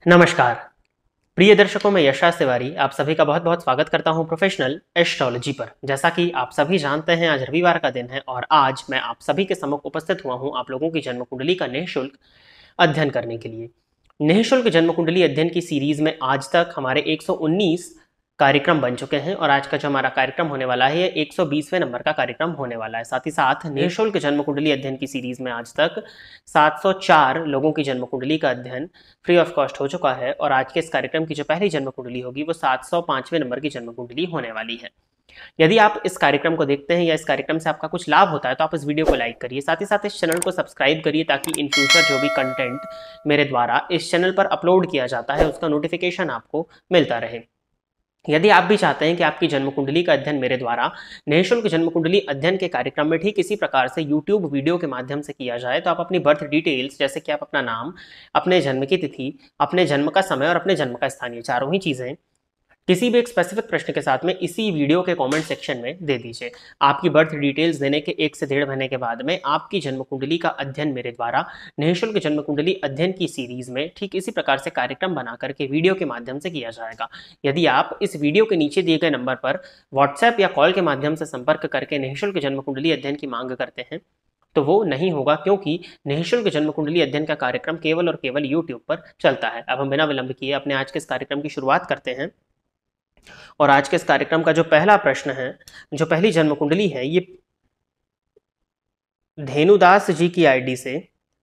नमस्कार प्रिय दर्शकों, मैं यशराज तिवारी आप सभी का बहुत बहुत स्वागत करता हूं प्रोफेशनल एस्ट्रोलॉजी पर। जैसा कि आप सभी जानते हैं, आज रविवार का दिन है और आज मैं आप सभी के सम्मुख उपस्थित हुआ हूं आप लोगों की जन्म कुंडली का निःशुल्क अध्ययन करने के लिए। निःशुल्क जन्म कुंडली अध्ययन की सीरीज में आज तक हमारे 119 कार्यक्रम बन चुके हैं और आज का जो हमारा कार्यक्रम होने वाला है 120वें नंबर का कार्यक्रम होने वाला है। साथ ही साथ निःशुल्क जन्म कुंडली अध्ययन की सीरीज में आज तक 704 लोगों की जन्म कुंडली का अध्ययन फ्री ऑफ कॉस्ट हो चुका है और आज के इस कार्यक्रम की जो पहली जन्म कुंडली होगी वो 705वें नंबर की जन्म कुंडली होने वाली है। यदि आप इस कार्यक्रम को देखते हैं या इस कार्यक्रम से आपका कुछ लाभ होता है तो आप इस वीडियो को लाइक करिए, साथ ही साथ इस चैनल को सब्सक्राइब करिए ताकि इन फ्यूचर जो भी कंटेंट मेरे द्वारा इस चैनल पर अपलोड किया जाता है उसका नोटिफिकेशन आपको मिलता रहे। यदि आप भी चाहते हैं कि आपकी जन्म कुंडली का अध्ययन मेरे द्वारा निःशुल्क जन्म कुंडली अध्ययन के कार्यक्रम में ठीक इसी प्रकार से यूट्यूब वीडियो के माध्यम से किया जाए तो आप अपनी बर्थ डिटेल्स, जैसे कि आप अपना नाम, अपने जन्म की तिथि, अपने जन्म का समय और अपने जन्म का स्थानीय, चारों ही चीजें किसी भी एक स्पेसिफिक प्रश्न के साथ में इसी वीडियो के कमेंट सेक्शन में दे दीजिए। आपकी बर्थ डिटेल्स देने के 1 से 1.5 महीने के बाद में आपकी जन्म कुंडली का अध्ययन मेरे द्वारा निःशुल्क जन्म कुंडली अध्ययन की सीरीज में ठीक इसी प्रकार से कार्यक्रम बना करके वीडियो के माध्यम से किया जाएगा। यदि आप इस वीडियो के नीचे दिए गए नंबर पर व्हाट्सएप या कॉल के माध्यम से संपर्क करके निःशुल्क जन्म कुंडली अध्ययन की मांग करते हैं तो वो नहीं होगा, क्योंकि निःशुल्क जन्म कुंडली अध्ययन का कार्यक्रम केवल और केवल यूट्यूब पर चलता है। अब हम बिना विलंब किए अपने आज के इस कार्यक्रम की शुरुआत करते हैं और आज के इस कार्यक्रम का जो पहला प्रश्न है, जो पहली जन्म कुंडली है, ये धेनुदास जी की आईडी से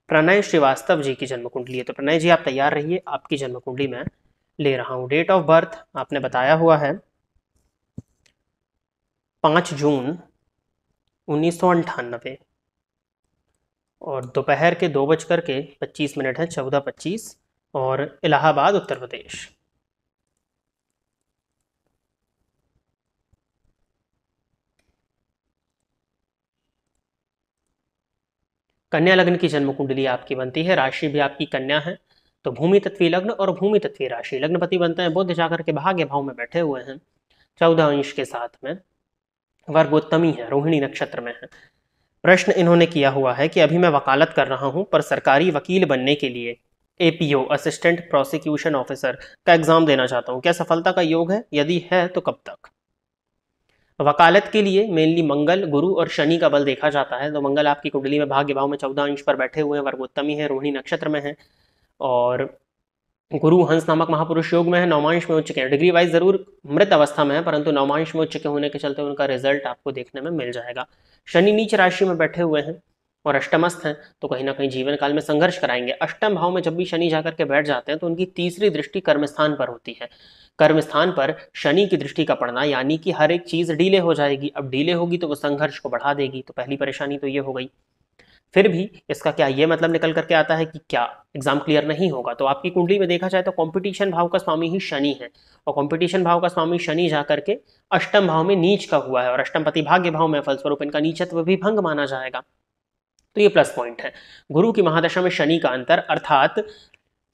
प्रणय श्रीवास्तव जी की जन्म कुंडली है। तो प्रणय जी आप तैयार रहिए, आपकी जन्म कुंडली मैं ले रहा हूं। डेट ऑफ बर्थ आपने बताया हुआ है 5 जून 1998 और दोपहर के 2:25 है, 14:25 और इलाहाबाद उत्तर प्रदेश। कन्या लग्न की जन्म कुंडली आपकी बनती है, राशि भी आपकी कन्या है, तो भूमि तत्वीय लग्न और भूमि तत्वीय राशि। लग्नपति बनते हैं बुध, जाकर के भाग्य भाव में बैठे हुए हैं 14 अंश के साथ में, वर्गोत्तमी है, रोहिणी नक्षत्र में है। प्रश्न इन्होंने किया हुआ है कि अभी मैं वकालत कर रहा हूं पर सरकारी वकील बनने के लिए एपीओ असिस्टेंट प्रोसिक्यूशन ऑफिसर का एग्जाम देना चाहता हूं, क्या सफलता का योग है? यदि है तो कब तक? वकालत के लिए मेनली मंगल, गुरु और शनि का बल देखा जाता है। तो मंगल आपकी कुंडली में भाग्य भाव में 14 अंश पर बैठे हुए हैं, वर्गोत्तमी है, रोहिणी नक्षत्र में है और गुरु हंस नामक महापुरुष योग में है, नवमांश में उच्च के हैं। डिग्री वाइज जरूर मृत अवस्था में है परंतु नवमांश में उच्च के होने के चलते उनका रिजल्ट आपको देखने में मिल जाएगा। शनि नीच राशि में बैठे हुए हैं और अष्टमस्थ हैं, तो कहीं ना कहीं जीवन काल में संघर्ष कराएंगे। अष्टम भाव में जब भी शनि जाकर के बैठ जाते हैं तो उनकी तीसरी दृष्टि कर्मस्थान पर होती है। कर्मस्थान पर शनि की दृष्टि का पड़ना यानी कि हर एक चीज डीले हो जाएगी। अब डीले होगी तो वो संघर्ष को बढ़ा देगी, तो पहली परेशानी तो ये हो गई। फिर भी इसका क्या ये मतलब निकल करके आता है कि क्या एग्जाम क्लियर नहीं होगा? तो आपकी कुंडली में देखा जाए तो कंपटीशन भाव का स्वामी ही शनि है और कंपटीशन भाव का स्वामी शनि जाकर के अष्टम भाव में नीच का हुआ है और अष्टमपति भाग्य भाव में, फलस्वरूप इनका नीचत्व भी भंग माना जाएगा, तो ये प्लस पॉइंट है। गुरु की महादशा में शनि का अंतर अर्थात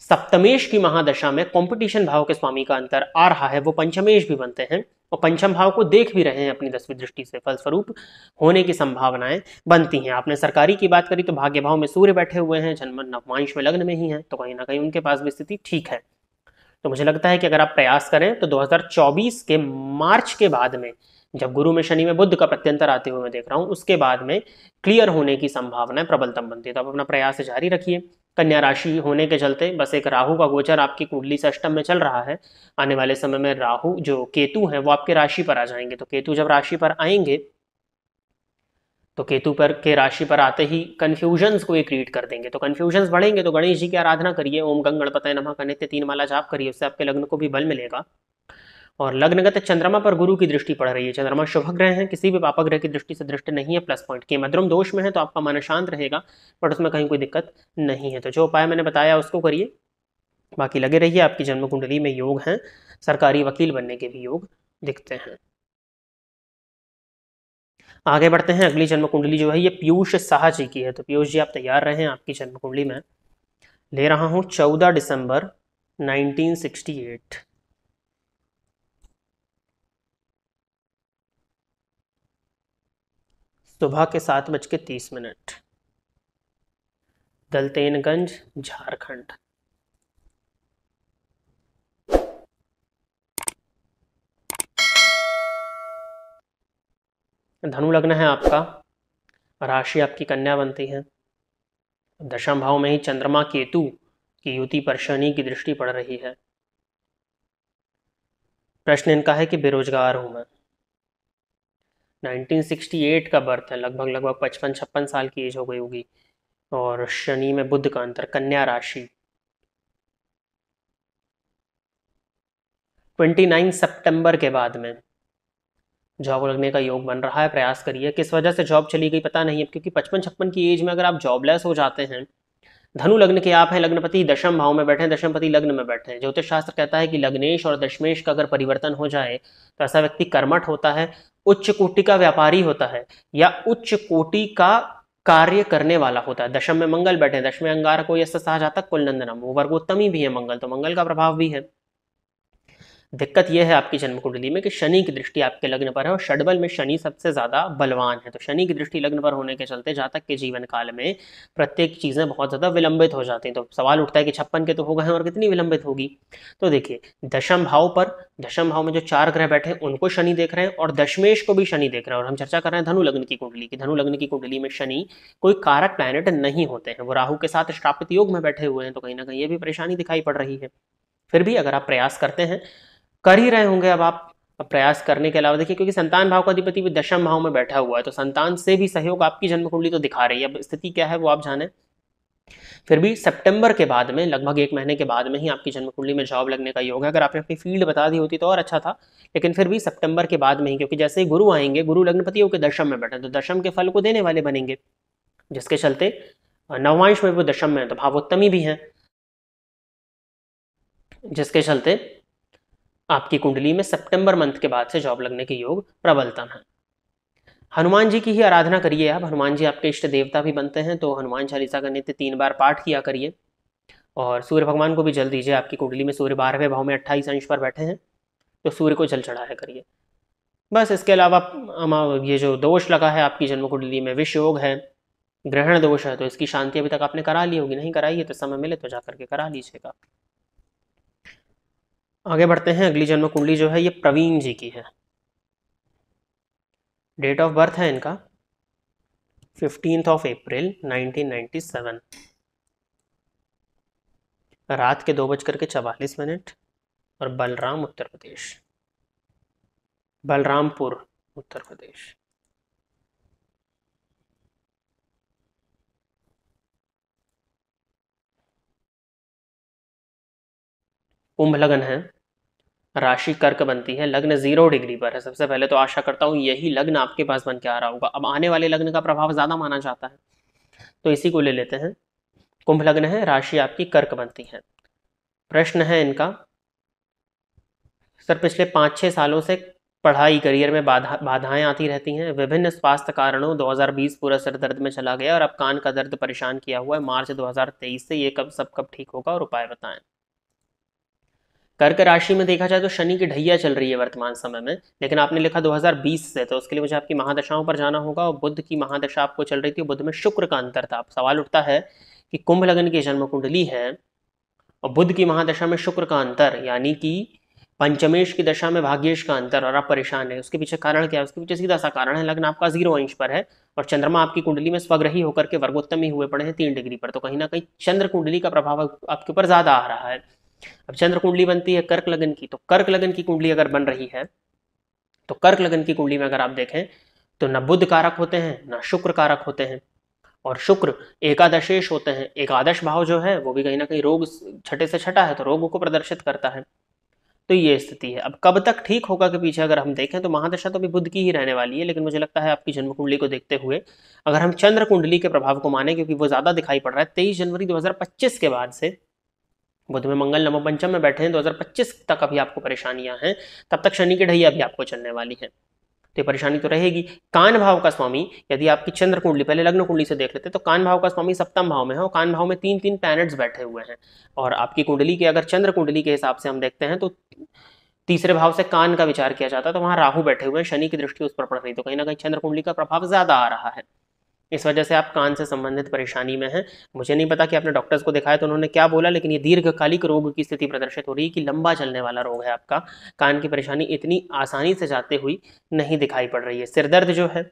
सप्तमेश की महादशा में कंपटीशन भाव के स्वामी का अंतर आ रहा है, वो पंचमेश भी बनते हैं और पंचम भाव को देख भी रहे हैं अपनी 10वीं दृष्टि से, फलस्वरूप होने की संभावनाएं बनती हैं। आपने सरकारी की बात करी तो भाग्य भाव में सूर्य बैठे हुए हैं, जन्म नवमांश में लग्न में ही है, तो कहीं ना कहीं उनके पास भी स्थिति ठीक है। तो मुझे लगता है कि अगर आप प्रयास करें तो 2024 के मार्च के बाद में, जब गुरु में शनि में बुध का प्रत्यंतर आते हुए मैं देख रहा हूं, उसके बाद में क्लियर होने की संभावना प्रबलतम बनती है। तो आप अपना प्रयास जारी रखिए। कन्या राशि होने के चलते बस एक राहु का गोचर आपकी कुंडली से अष्टम में चल रहा है। आने वाले समय में राहु जो केतु है वो आपके राशि पर आ जाएंगे, तो केतु जब राशि पर आएंगे तो केतु पर के राशि पर आते ही कंफ्यूजन्स को ये क्रिएट कर देंगे। तो कंफ्यूजन्स बढ़ेंगे तो गणेश जी की आराधना करिए, ओम गंग गणपतये नमः का नित्य 3 माला जाप करिए, उससे आपके लग्न को भी बल मिलेगा। और लग्नगत चंद्रमा पर गुरु की दृष्टि पड़ रही है। चंद्रमा शुभ ग्रह है, किसी भी पाप ग्रह की दृष्टि से दृष्टि नहीं है, प्लस पॉइंट के मध्यम दोष में है तो आपका मन शांत रहेगा, बट उसमें कहीं कोई दिक्कत नहीं है। तो जो उपाय मैंने बताया उसको करिए, बाकी लगे रहिए। आपकी जन्म कुंडली में योग हैं, सरकारी वकील बनने के भी योग दिखते हैं। आगे बढ़ते हैं। अगली जन्म कुंडली जो है ये पीयूष साहा जी की है। तो पीयूष जी आप तैयार रहें, आपकी जन्म कुंडली में ले रहा हूं 14 दिसंबर 1968, सुबह के 7:30, दलतेनगंज, झारखंड। धनु लग्न है आपका, राशि आपकी कन्या बनती है, दशम भाव में ही चंद्रमा केतु की युति पर शनि की दृष्टि पड़ रही है। प्रश्न इनका है कि बेरोजगार हूं मैं। 1968 का बर्थ है, लगभग 55-56 साल की एज हो गई होगी। और शनि में बुध का अंतर, कन्या राशि। 29 सितंबर के बाद में जॉब लगने का योग बन रहा है। प्रयास करिए। किस वजह से जॉब चली गई पता नहीं है, क्योंकि 55-56 की एज में अगर आप जॉबलेस हो जाते हैं, धनु लग्न के आप हैं, लग्नपति दशम भाव में बैठे हैं, दशमपति लग्न में बैठे हैं। ज्योतिष शास्त्र कहता है कि लग्नेश और दशमेश का अगर परिवर्तन हो जाए तो ऐसा व्यक्ति कर्मठ होता है, उच्च कोटि का व्यापारी होता है, या उच्च कोटि का कार्य करने वाला होता है। दशम में मंगल बैठे हैं, दशम में अंगारको यस्य सह जातक कुलनंदनम, वो वर्गोत्तमी भी है मंगल, तो मंगल का प्रभाव भी है। दिक्कत यह है आपकी जन्म कुंडली में कि शनि की दृष्टि आपके लग्न पर है, और षडबल में शनि सबसे ज्यादा बलवान है। तो शनि की दृष्टि लग्न पर होने के चलते जातक के जीवन काल में प्रत्येक चीजें बहुत ज्यादा विलंबित हो जाती हैं। तो सवाल उठता है कि 56 के तो हो गए हैं और कितनी विलंबित होगी। तो देखिए, दशम भाव में जो 4 ग्रह बैठे हैं उनको शनि देख रहे हैं, और दशमेश को भी शनि देख रहे हैं। और हम चर्चा कर रहे हैं धनु लग्न की कुंडली की। धनु लग्न की कुंडली में शनि कोई कारक प्लैनेट नहीं होते हैं, वो राहु के साथ श्रापित योग में बैठे हुए हैं, तो कहीं ना कहीं ये भी परेशानी दिखाई पड़ रही है। फिर भी अगर आप प्रयास करते हैं, कर ही रहे होंगे अब प्रयास करने के अलावा देखिए, क्योंकि संतान भाव का अधिपति भी दशम भाव में बैठा हुआ है, तो संतान से भी सहयोग आपकी जन्म कुंडली तो दिखा रही है। अब स्थिति क्या है वो आप जाने। फिर भी सितंबर के बाद में, लगभग 1 महीने के बाद में ही आपकी जन्म कुंडली में जॉब लगने का योग है। अगर आपने अपनी फील्ड बता दी होती तो और अच्छा था, लेकिन फिर भी सितंबर के बाद में ही, क्योंकि जैसे ही गुरु आएंगे, गुरु लग्नपतियों के दशम में बैठे, तो दशम के फल को देने वाले बनेंगे, जिसके चलते नवांश में वो दशम में है, तो भावोत्तमी भी है, जिसके चलते आपकी कुंडली में सितंबर मंथ के बाद से जॉब लगने के योग प्रबलतम है। हनुमान जी की ही आराधना करिए आप। हनुमान जी आपके इष्ट देवता भी बनते हैं, तो हनुमान चालीसा का नित्य 3 बार पाठ किया करिए। और सूर्य भगवान को भी जल दीजिए। आपकी कुंडली में सूर्य 12वें भाव में 28 अंश पर बैठे हैं, तो सूर्य को जल चढ़ाया करिए। बस इसके अलावा ये जो दोष लगा है आपकी जन्म कुंडली में, विष योग है, ग्रहण दोष है, तो इसकी शांति अभी तक आपने करा ली होगी। नहीं कराई है तो समय मिले तो जाकर के करा लीजिएगा। आगे बढ़ते हैं। अगली जन्म कुंडली जो है ये प्रवीण जी की है। डेट ऑफ बर्थ है इनका 15 अप्रैल 1997, रात के 2:44, और बलरामपुर उत्तर प्रदेश। कुंभ लग्न है, राशि कर्क बनती है, लग्न 0 डिग्री पर है। सबसे पहले तो आशा करता हूं यही लग्न आपके पास बन के आ रहा होगा। अब आने वाले लग्न का प्रभाव ज्यादा माना जाता है, तो इसी को ले लेते हैं। कुंभ लग्न है, राशि आपकी कर्क बनती है। प्रश्न है इनका, सर पिछले 5-6 सालों से पढ़ाई करियर में बाधाएं आती रहती हैं, विभिन्न स्वास्थ्य कारणों 2020 पूरा सिर दर्द में चला गया, और अब कान का दर्द परेशान किया हुआ है मार्च 2023 से। ये कब ठीक होगा और उपाय बताएं। कर्क राशि में देखा जाए तो शनि की ढैया चल रही है वर्तमान समय में, लेकिन आपने लिखा 2020 से, तो उसके लिए मुझे आपकी महादशाओं पर जाना होगा। और बुध की महादशा आपको चल रही थी, बुध में शुक्र का अंतर था। अब सवाल उठता है कि कुंभ लग्न की जन्म कुंडली है और बुध की महादशा में शुक्र का अंतर, यानी कि पंचमेश की दशा में भाग्येश का अंतर, और आप परेशान है। उसके पीछे कारण क्या है? उसके पीछे सीधा सा कारण है, लग्न आपका 0 अंश पर है और चंद्रमा आपकी कुंडली में स्वग्रही होकर के वर्गोत्तमी हुए पड़े हैं 3 डिग्री पर। तो कहीं ना कहीं चंद्र कुंडली का प्रभाव आपके ऊपर ज्यादा आ रहा है। अब चंद्र कुंडली बनती है कर्क लगन की, तो कर्क लगन की कुंडली अगर बन रही है, तो कर्क लगन की कुंडली में अगर आप देखें तो न बुध कारक होते हैं न शुक्र कारक होते हैं, और शुक्र एकादशेश होते हैं। एकादश भाव जो है वो भी कहीं ना कहीं रोग, छठे से छठा है तो रोग को प्रदर्शित करता है। तो ये स्थिति है। अब कब तक ठीक होगा के पीछे अगर हम देखें तो महादशा तो भी बुध की ही रहने वाली है, लेकिन मुझे लगता है आपकी जन्म कुंडली को देखते हुए अगर हम चंद्र कुंडली के प्रभाव को माने, क्योंकि वो ज्यादा दिखाई पड़ रहा है, 23 जनवरी 2025 के बाद से बुध में मंगल नवम पंचम में बैठे हैं, 2025 तक अभी आपको परेशानियां हैं, तब तक शनि की ढैया भी आपको चलने वाली है, तो ये परेशानी तो रहेगी। कान भाव का स्वामी, यदि आपकी चंद्र कुंडली, पहले लग्न कुंडली से देख लेते तो कान भाव का स्वामी सप्तम भाव में है, और कान भाव में 3-3 प्लैनेट्स बैठे हुए हैं। और आपकी कुंडली के अगर चंद्र कुंडली के हिसाब से हम देखते हैं तो तीसरे भाव से कान का विचार किया जाता है, तो वहां राहु बैठे हुए हैं, शनि की दृष्टि उस पर पड़ रही, तो कहीं ना कहीं चंद्र कुंडली का प्रभाव ज्यादा आ रहा है। इस वजह से आप कान से संबंधित परेशानी में हैं। मुझे नहीं पता कि आपने डॉक्टर्स को दिखाया तो उन्होंने क्या बोला, लेकिन ये दीर्घकालिक रोग की स्थिति प्रदर्शित हो रही है कि लंबा चलने वाला रोग है आपका। कान की परेशानी इतनी आसानी से जाते हुई नहीं दिखाई पड़ रही है। सिरदर्द जो है,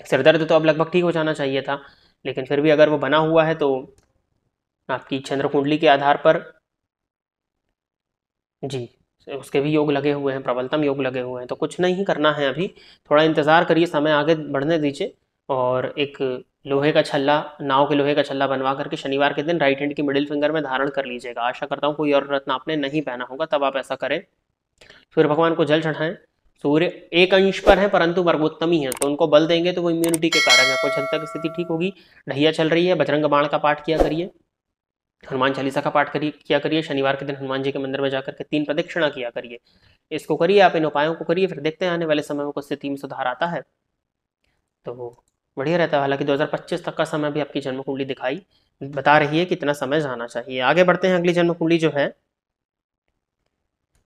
सिरदर्द तो अब लगभग ठीक हो जाना चाहिए था, लेकिन फिर भी अगर वो बना हुआ है तो आपकी चंद्र कुंडली के आधार पर जी उसके भी योग लगे हुए हैं, प्रबलतम योग लगे हुए हैं। तो कुछ नहीं करना है अभी, थोड़ा इंतज़ार करिए, समय आगे बढ़ने दीजिए। और एक लोहे का छल्ला, नाव के लोहे का छल्ला बनवा करके शनिवार के दिन राइट हैंड की मिडिल फिंगर में धारण कर लीजिएगा। आशा करता हूँ कोई और रत्न आपने नहीं पहना होगा, तब आप ऐसा करें। सूर्य भगवान को जल चढ़ाएं। सूर्य एक अंश पर है परंतु वर्गोत्तमी है, तो उनको बल देंगे तो वो इम्यूनिटी के कारक है, कुछ हद तक स्थिति ठीक होगी। ढैया चल रही है, बजरंग बाण का पाठ किया करिए, हनुमान चालीसा का पाठ करिए किया करिए। शनिवार के दिन हनुमान जी के मंदिर में जाकर के 3 प्रदक्षिणा किया करिए। इसको करिए आप, इन उपायों को करिए, फिर देखते हैं आने वाले समय में कुछ स्थिति में सुधार आता है तो बढ़िया रहता है। हालांकि 2025 तक का समय भी आपकी जन्म कुंडली दिखाई बता रही है कितना समय जाना चाहिए। आगे बढ़ते हैं। अगली जन्म कुंडली जो है,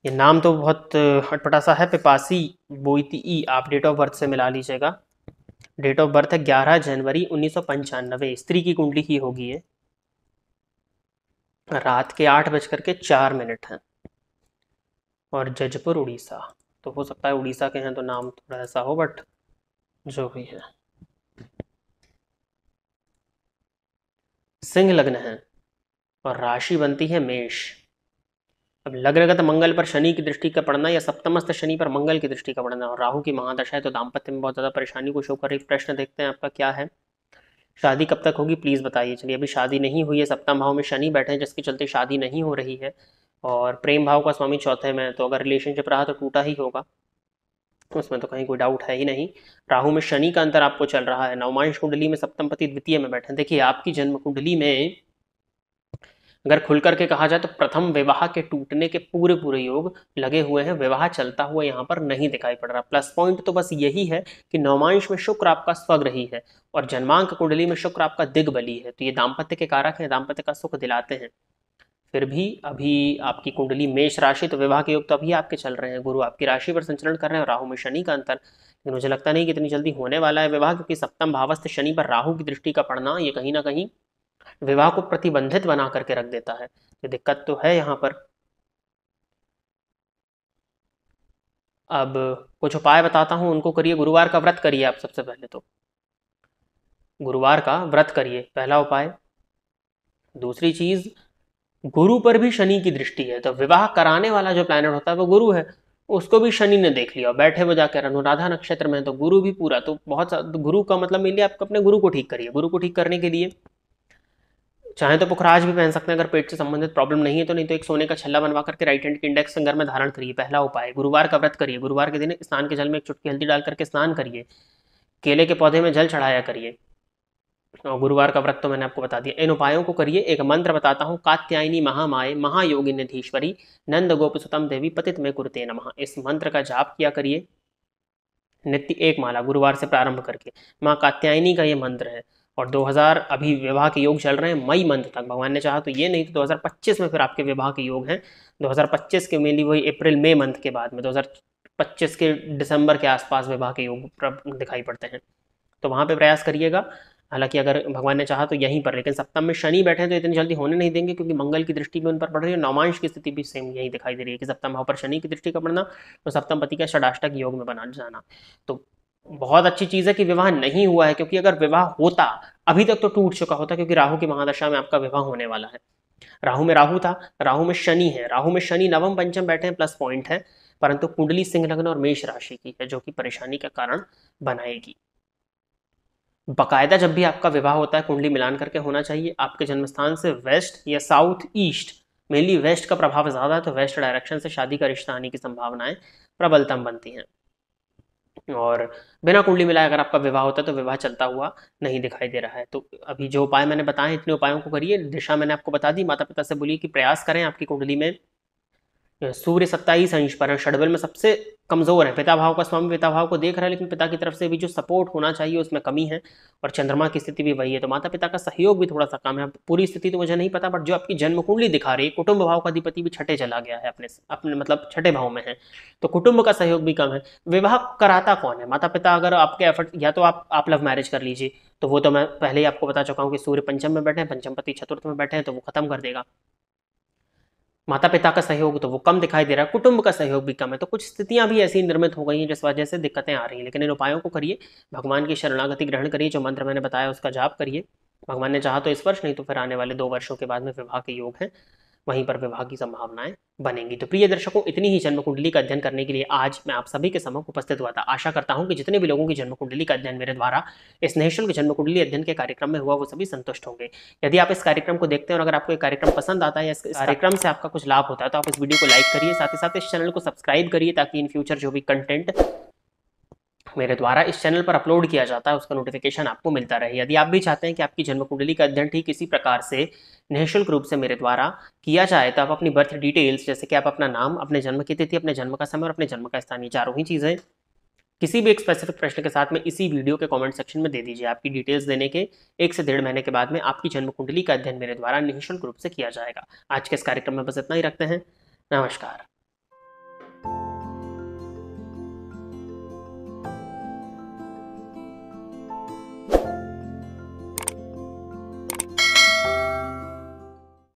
ये नाम तो बहुत अटपटा सा है, पिपासी बोईती। आप डेट ऑफ बर्थ से मिला लीजिएगा। डेट ऑफ बर्थ है 11 जनवरी 1995। स्त्री की कुंडली ही होगी ये। रात के 8:04 हैं और जजपुर उड़ीसा। तो हो सकता है उड़ीसा के हैं तो नाम थोड़ा ऐसा हो, बट जो भी है। सिंह लग्न है और राशि बनती है मेष। अब लग्नगत मंगल पर शनि की दृष्टि का पड़ना या सप्तमस्थ शनि पर मंगल की दृष्टि का पड़ना और राहु की महादशा है, तो दाम्पत्य में बहुत ज़्यादा परेशानी को शो कर रही। प्रश्न देखते हैं आपका क्या है। शादी कब तक होगी प्लीज़ बताइए। चलिए, अभी शादी नहीं हुई है, सप्तम भाव में शनि बैठे हैं जिसके चलते शादी नहीं हो रही है। और प्रेम भाव का स्वामी चौथे में, तो अगर रिलेशनशिप रहा तो टूटा ही होगा, उसमें तो कहीं कोई डाउट है ही नहीं। राहु में शनि का अंतर आपको चल रहा है। नवमांश कुंडली में सप्तम पति द्वितीय में बैठे। देखिए, आपकी जन्म कुंडली में अगर खुल करके कहा जाए तो प्रथम विवाह के टूटने के पूरे पूरे योग लगे हुए हैं। विवाह चलता हुआ यहाँ पर नहीं दिखाई पड़ रहा। प्लस पॉइंट तो बस यही है कि नवमांश में शुक्र आपका स्वग्रही है और जन्मांक कुंडली में शुक्र आपका दिग्बली है, तो ये दाम्पत्य के कारक हैं, दाम्पत्य का सुख दिलाते हैं। फिर भी अभी आपकी कुंडली मेष राशि, तो विवाह के योग तो अभी आपके चल रहे हैं। गुरु आपकी राशि पर संचरण कर रहे हैं, राहु में शनि का अंतर, लेकिन मुझे लगता नहीं कि इतनी जल्दी होने वाला है विवाह, क्योंकि सप्तम भावस्थ शनि पर राहु की दृष्टि का पड़ना ये कहीं ना कहीं विवाह को प्रतिबंधित बना करके रख देता है। तो दिक्कत तो है यहाँ पर। अब कुछ उपाय बताता हूँ, उनको करिए। गुरुवार का व्रत करिए आप, सबसे पहले तो गुरुवार का व्रत करिए, पहला उपाय। दूसरी चीज, गुरु पर भी शनि की दृष्टि है, तो विवाह कराने वाला जो प्लैनेट होता है वो गुरु है, उसको भी शनि ने देख लिया, बैठे वो जाकर अनुराधा नक्षत्र में, तो गुरु भी पूरा, तो बहुत गुरु का मतलब मिलिए आप अपने गुरु को ठीक करिए। गुरु को ठीक करने के लिए चाहे तो पुखराज भी पहन सकते हैं अगर पेट से संबंधित प्रॉब्लम नहीं है तो, नहीं तो एक सोने का छल्ला बनवा करके राइट हैंड के इंडेक्स फिंगर में धारण करिए। पहला उपाय, गुरुवार का व्रत करिए। गुरुवार के दिन स्नान के जल में एक चुटकी हल्दी डाल करके स्नान करिए। केले के पौधे में जल चढ़ाया करिए। और गुरुवार का व्रत तो मैंने आपको बता दिया। इन उपायों को करिए। एक मंत्र बताता हूँ, कात्यायनी महामाये महायोगी निधीश्वरी नंद गोपसुतम देवी पतित में कुरुते नमः। इस मंत्र का जाप किया करिए नित्य, एक माला गुरुवार से प्रारंभ करके। माँ कात्यायनी का ये मंत्र है। और 2000 अभी विवाह के योग चल रहे हैं मई मंथ तक, भगवान ने चाहा तो ये, नहीं तो 2025 में फिर आपके विवाह के योग हैं। 2025 के मेनली वही अप्रैल मई मंथ के बाद में 2025 के दिसंबर के आसपास विवाह के योग दिखाई पड़ते हैं, तो वहाँ पे प्रयास करिएगा। हालांकि अगर भगवान ने चाहा तो यहीं पर, लेकिन सप्तम में शनि बैठे हैं तो इतनी जल्दी होने नहीं देंगे, क्योंकि मंगल की दृष्टि भी उन पर पड़ रही है। नवमांश की स्थिति भी सेम यही दिखाई दे रही है कि सप्तम भाव पर शनि की दृष्टि का पड़ना और सप्तम पति का षडाष्टक योग में बना जाना। तो बहुत अच्छी चीज़ है कि विवाह नहीं हुआ है, क्योंकि अगर विवाह होता अभी तक तो टूट चुका होता, क्योंकि राहु की महादशा में आपका विवाह होने वाला है। राहु में राहु था, राहु में शनि है, राहु में शनि नवम पंचम बैठे हैं, प्लस पॉइंट है, परंतु कुंडली सिंह लग्न और मेष राशि की है, जो कि परेशानी का कारण बनाएगी। बकायदा जब भी आपका विवाह होता है कुंडली मिलान करके होना चाहिए। आपके जन्मस्थान से वेस्ट या साउथ ईस्ट, मेनली वेस्ट का प्रभाव ज्यादा है, तो वेस्ट डायरेक्शन से शादी का रिश्ता आने की संभावनाएं प्रबलतम बनती हैं। और बिना कुंडली मिलाए अगर आपका विवाह होता है तो विवाह चलता हुआ नहीं दिखाई दे रहा है। तो अभी जो उपाय मैंने बताए इतने उपायों को करिए। दिशा मैंने आपको बता दी। माता पिता से बोलिए कि प्रयास करें आपकी कुंडली में सूर्य 27 अंश पर है, षडबल में सबसे कमजोर है। पिता भाव का स्वामी पिता भाव को देख रहा है, लेकिन पिता की तरफ से भी जो सपोर्ट होना चाहिए उसमें कमी है। और चंद्रमा की स्थिति भी वही है, तो माता पिता का सहयोग भी थोड़ा सा कम है। पूरी स्थिति तो मुझे नहीं पता, बट जो आपकी जन्म कुंडली दिखा रही है, कुटुंब भाव का अधिपति भी छठे चला गया है, अपने मतलब छठे भाव में है, तो कुटुंब का सहयोग भी कम है। विवाह कराता कौन है? माता पिता। अगर आपके एफर्ट, या तो आप लव मैरिज कर लीजिए, तो वो तो मैं पहले ही आपको बता चुका हूँ कि सूर्य पंचम में बैठे हैं, पंचमपति चतुर्थ में बैठे हैं, तो वो खत्म कर देगा। माता पिता का सहयोग तो वो कम दिखाई दे रहा है, कुटुंब का सहयोग भी कम है, तो कुछ स्थितियां भी ऐसी निर्मित हो गई हैं जिस वजह से दिक्कतें आ रही हैं। लेकिन इन उपायों को करिए, भगवान की शरणागति ग्रहण करिए, जो मंत्र मैंने बताया उसका जाप करिए। भगवान ने चाहा तो इस वर्ष, नहीं तो फिर आने वाले 2 वर्षों के बाद में विवाह के योग हैं, वहीं पर विवाह की संभावनाएं बनेंगी। तो प्रिय दर्शकों, इतनी ही जन्म कुंडली का अध्ययन करने के लिए आज मैं आप सभी के समक्ष उपस्थित हुआ था। आशा करता हूं कि जितने भी लोगों की जन्म कुंडली का अध्ययन मेरे द्वारा इस निःशुल्क जन्म कुंडली अध्ययन के कार्यक्रम में हुआ, वो सभी संतुष्ट होंगे। यदि आप इस कार्यक्रम को देखते हैं और अगर आपको ये कार्यक्रम पसंद आता है या इस कार्यक्रम से आपका कुछ लाभ होता है, तो आप इस वीडियो को लाइक करिए, साथ ही साथ इस चैनल को सब्सक्राइब करिए, ताकि इन फ्यूचर जो भी कंटेंट मेरे द्वारा इस चैनल पर अपलोड किया जाता है उसका नोटिफिकेशन आपको मिलता रहे। यदि आप भी चाहते हैं कि आपकी जन्म कुंडली का अध्ययन ठीक इसी प्रकार से निःशुल्क रूप से मेरे द्वारा किया जाए, तो आप अपनी बर्थ डिटेल्स, जैसे कि आप अपना नाम, अपने जन्म की तिथि, अपने जन्म का समय और अपने जन्म का स्थान, ये चारों ही चीज़ें किसी भी एक स्पेसिफिक प्रश्न के साथ में इसी वीडियो के कमेंट सेक्शन में दे दीजिए। आपकी डिटेल्स देने के 1 से 1.5 महीने के बाद में आपकी जन्म कुंडली का अध्ययन मेरे द्वारा निःशुल्क रूप से किया जाएगा। आज के इस कार्यक्रम में बस इतना ही रखते हैं। नमस्कार।